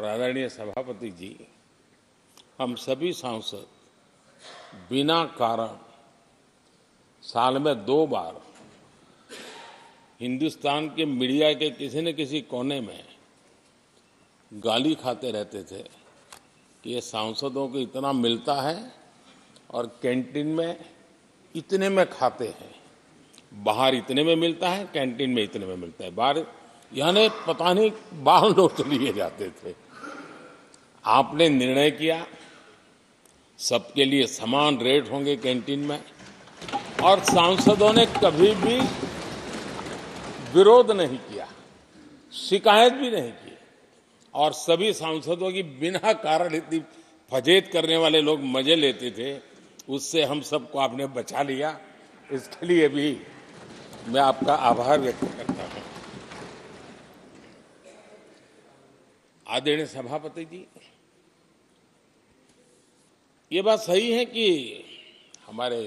और आदरणीय सभापति जी, हम सभी सांसद बिना कारण साल में 2 बार हिंदुस्तान के मीडिया के किसी न किसी कोने में गाली खाते रहते थे कि ये सांसदों को इतना मिलता है और कैंटीन में इतने में खाते हैं, बाहर इतने में मिलता है, कैंटीन में इतने में मिलता है, बाहर यानी पता नहीं बाहर लोग लिए जाते थे। आपने निर्णय किया सबके लिए समान रेट होंगे कैंटीन में, और सांसदों ने कभी भी विरोध नहीं किया, शिकायत भी नहीं की, और सभी सांसदों की बिना कारण इतनी फजेत करने वाले लोग मजे लेते थे, उससे हम सबको आपने बचा लिया। इसके लिए भी मैं आपका आभार व्यक्त करता हूं। आदरणीय सभापति जी, ये बात सही है कि हमारे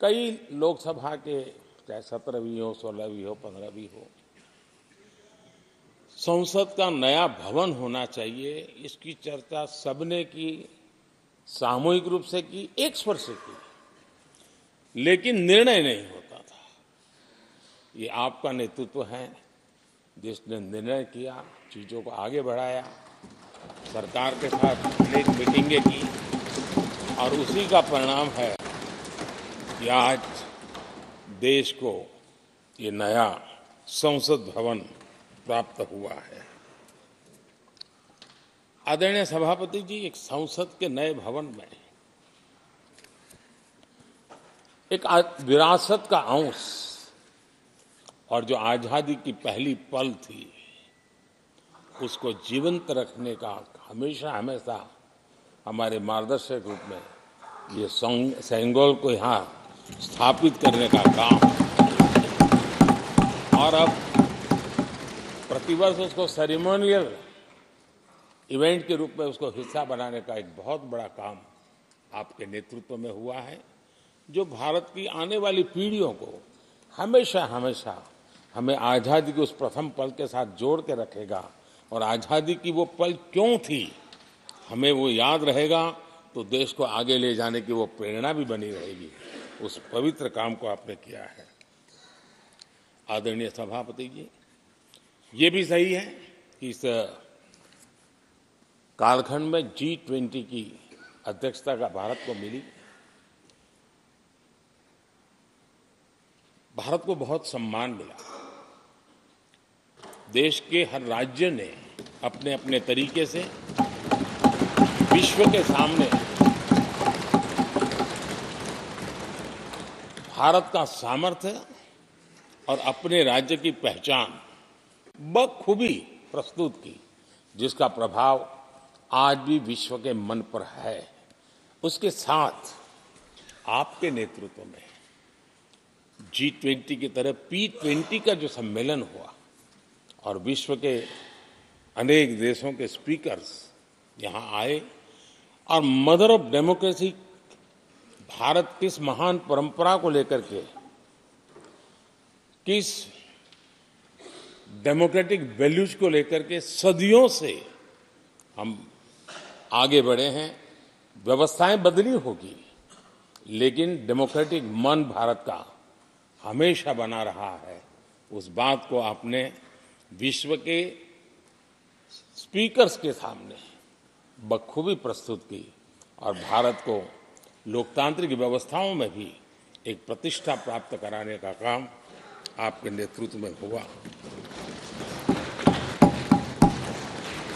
कई लोकसभा के चाहे 17 भी हो, 16 भी हो, 15 भी हो, संसद का नया भवन होना चाहिए, इसकी चर्चा सबने की, सामूहिक रूप से की, एक स्वर से की, लेकिन निर्णय नहीं होता था। ये आपका नेतृत्व है जिसने निर्णय किया, चीजों को आगे बढ़ाया, सरकार के साथ अनेक मीटिंगें की, और उसी का परिणाम है कि आज देश को ये नया संसद भवन प्राप्त हुआ है। आदरणीय सभापति जी, एक संसद के नए भवन में एक विरासत का अंश और जो आजादी की पहली पल थी उसको जीवंत रखने का हमेशा हमेशा हमारे मार्गदर्शक रूप में ये सेंगोल को यहाँ स्थापित करने का काम, और अब प्रतिवर्ष उसको सेरेमोनियल इवेंट के रूप में उसको हिस्सा बनाने का एक बहुत बड़ा काम आपके नेतृत्व में हुआ है, जो भारत की आने वाली पीढ़ियों को हमेशा हमेशा हमें आज़ादी के उस प्रथम पल के साथ जोड़ के रखेगा, और आज़ादी की वो पल क्यों थी हमें वो याद रहेगा, तो देश को आगे ले जाने की वो प्रेरणा भी बनी रहेगी। उस पवित्र काम को आपने किया है। आदरणीय सभापति जी, ये भी सही है कि इस कालखंड में G20 की अध्यक्षता का भारत को मिली। भारत को बहुत सम्मान मिला। देश के हर राज्य ने अपने अपने तरीके से विश्व के सामने भारत का सामर्थ्य और अपने राज्य की पहचान बखूबी प्रस्तुत की, जिसका प्रभाव आज भी विश्व के मन पर है। उसके साथ आपके नेतृत्व में G20 की तरह P20 का जो सम्मेलन हुआ और विश्व के अनेक देशों के स्पीकर्स यहाँ आए, और मदर ऑफ डेमोक्रेसी भारत किस महान परंपरा को लेकर के, किस डेमोक्रेटिक वैल्यूज को लेकर के सदियों से हम आगे बढ़े हैं। व्यवस्थाएं बदली होगी, लेकिन डेमोक्रेटिक मन भारत का हमेशा बना रहा है। उस बात को आपने विश्व के स्पीकर्स के सामने बखूबी प्रस्तुत की, और भारत को लोकतांत्रिक व्यवस्थाओं में भी एक प्रतिष्ठा प्राप्त कराने का काम आपके नेतृत्व में हुआ।